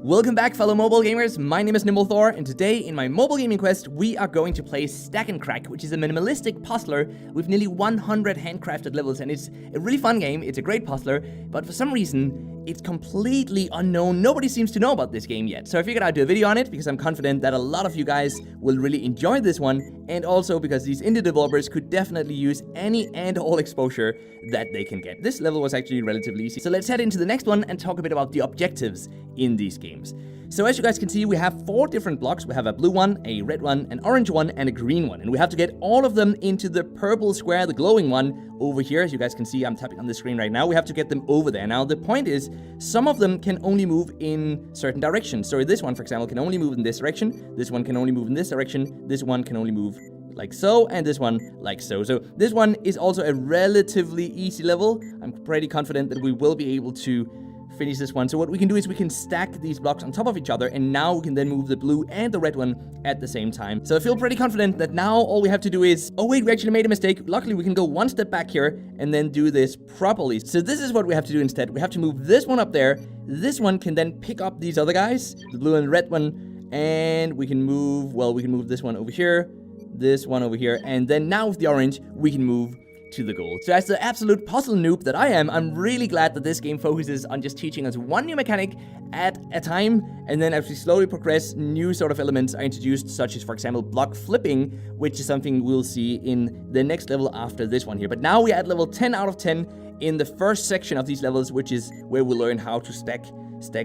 Welcome back, fellow mobile gamers. My name is NimbleThor, and today in my mobile gaming quest, we are going to play Stack and Crack, which is a minimalistic puzzler with nearly 100 handcrafted levels, and it's a really fun game. It's a great puzzler, but for some reason, it's completely unknown. Nobody seems to know about this game yet. So I figured I'd do a video on it because I'm confident that a lot of you guys will really enjoy this one, and also because these indie developers could definitely use any and all exposure that they can get. This level was actually relatively easy. So let's head into the next one and talk a bit about the objectives in these games. So as you guys can see, we have 4 different blocks. We have a blue one, a red one, an orange one, and a green one. And we have to get all of them into the purple square, the glowing one over here. As you guys can see, I'm tapping on the screen right now. We have to get them over there. Now, the point is, some of them can only move in certain directions. So this one, for example, can only move in this direction. This one can only move in this direction. This one can only move like so, and this one like so. So this one is also a relatively easy level. I'm pretty confident that we will be able to finish this one. So what we can do is we can stack these blocks on top of each other, and now we can then move the blue and the red one at the same time. So I feel pretty confident that now all we have to do is... Oh wait, we actually made a mistake. Luckily, we can go one step back here and then do this properly. So this is what we have to do instead. We have to move this one up there. This one can then pick up these other guys, the blue and red one, and we can move... Well, we can move this one over here, this one over here, and then now with the orange, we can move to the goal. So as the absolute puzzle noob that I am, I'm really glad that this game focuses on just teaching us one new mechanic at a time, and then as we slowly progress, new sort of elements are introduced, such as, for example, block flipping, which is something we'll see in the next level after this one here. But now we are at level 10 out of 10 in the first section of these levels, which is where we learn how to stack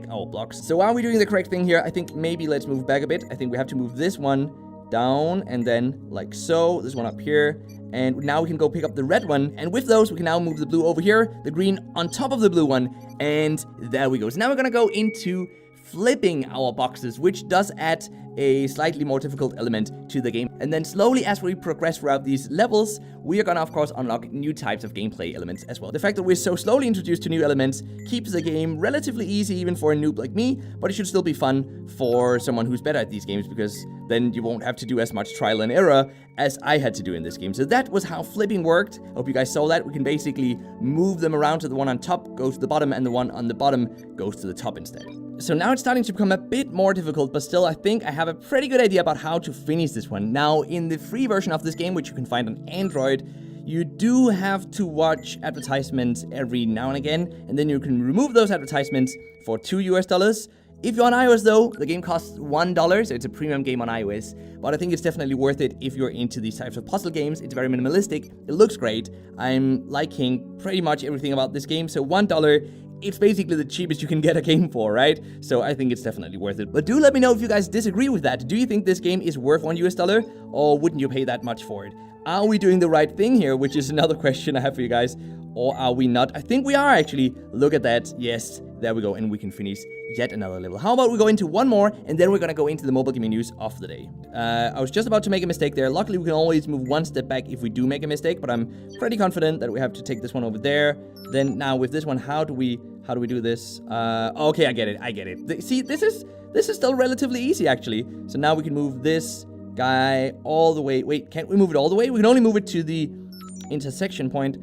our blocks. So are we doing the correct thing here? I think maybe let's move back a bit. I think we have to move this one down and then like so, this one up here, and now we can go pick up the red one, and with those we can now move the blue over here, the green on top of the blue one, and there we go. So now we're gonna go into flipping our boxes, which does add a slightly more difficult element to the game. And then slowly, as we progress throughout these levels, we are gonna, of course, unlock new types of gameplay elements as well. The fact that we're so slowly introduced to new elements keeps the game relatively easy even for a noob like me, but it should still be fun for someone who's better at these games, because then you won't have to do as much trial and error as I had to do in this game. So that was how flipping worked. Hope you guys saw that. We can basically move them around, so the one on top goes to the bottom and the one on the bottom goes to the top instead. So now it's starting to become a bit more difficult, but still I think I have a pretty good idea about how to finish this one. Now, in the free version of this game, which you can find on Android, you do have to watch advertisements every now and again, and then you can remove those advertisements for $2 US. If you're on iOS though, the game costs $1, so it's a premium game on iOS, but I think it's definitely worth it if you're into these types of puzzle games. It's very minimalistic, it looks great, I'm liking pretty much everything about this game, so $1, it's basically the cheapest you can get a game for, right? So I think it's definitely worth it. But do let me know if you guys disagree with that. Do you think this game is worth $1 US, or wouldn't you pay that much for it? Are we doing the right thing here, which is another question I have for you guys, or are we not? I think we are actually. Look at that. Yes, there we go, and we can finish yet another level. How about we go into one more, and then we're gonna go into the mobile gaming news of the day. I was just about to make a mistake there. Luckily, we can always move one step back if we do make a mistake, but I'm pretty confident that we have to take this one over there. Then now with this one, how do we do this? Okay, I get it. See, this is still relatively easy, actually. So now we can move this guy all the way. Wait, can't we move it all the way? We can only move it to the intersection point.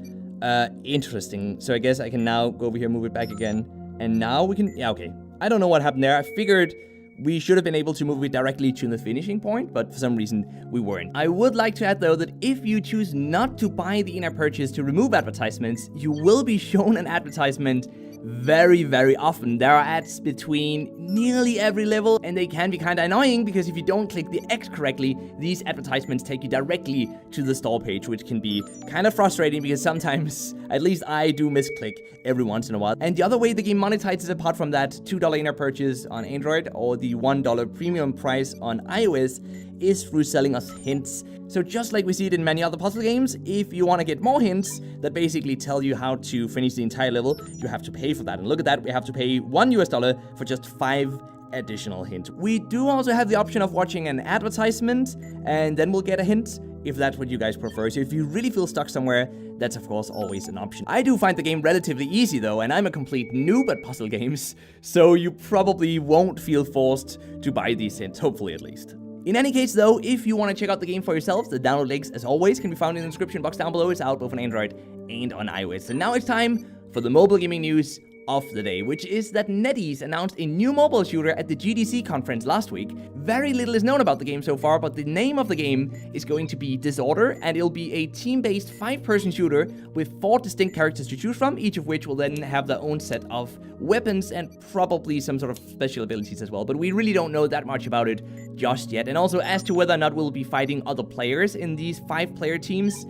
Interesting. So I guess I can now go over here, move it back again. And now we can... Yeah, okay. I don't know what happened there. I figured we should have been able to move it directly to the finishing point, but for some reason we weren't. I would like to add though that if you choose not to buy the in-app purchase to remove advertisements, you will be shown an advertisement very, very often. There are ads between nearly every level, and they can be kind of annoying because if you don't click the X correctly, these advertisements take you directly to the store page, which can be kind of frustrating because sometimes, at least I do misclick every once in a while. And the other way the game monetizes apart from that $2 in-app purchase on Android or the $1 premium price on iOS is through selling us hints. So just like we see it in many other puzzle games, if you want to get more hints that basically tell you how to finish the entire level, you have to pay for that. And look at that, we have to pay $1 US for just 5 additional hints. We do also have the option of watching an advertisement, and then we'll get a hint if that's what you guys prefer. So if you really feel stuck somewhere, that's of course always an option. I do find the game relatively easy though, and I'm a complete noob at puzzle games, so you probably won't feel forced to buy these hints, hopefully at least. In any case though, if you want to check out the game for yourselves, the download links as always can be found in the description box down below. It's out both on Android and on iOS. And now it's time for the mobile gaming news of the day, which is that NetEase announced a new mobile shooter at the GDC conference last week. Very little is known about the game so far, but the name of the game is going to be Disorder, and it'll be a team-based 5-person shooter with 4 distinct characters to choose from, each of which will then have their own set of weapons and probably some sort of special abilities as well. But we really don't know that much about it just yet. And also, as to whether or not we'll be fighting other players in these 5-player teams,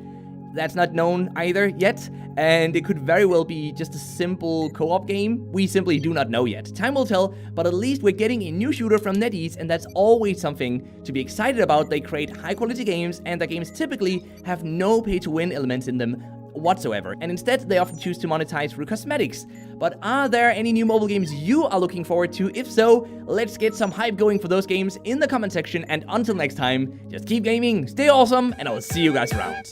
that's not known either yet, and it could very well be just a simple co-op game. We simply do not know yet. Time will tell, but at least we're getting a new shooter from NetEase, and that's always something to be excited about. They create high-quality games, and their games typically have no pay-to-win elements in them whatsoever, and instead they often choose to monetize through cosmetics. But are there any new mobile games you are looking forward to? If so, let's get some hype going for those games in the comment section, and until next time, just keep gaming, stay awesome, and I will see you guys around.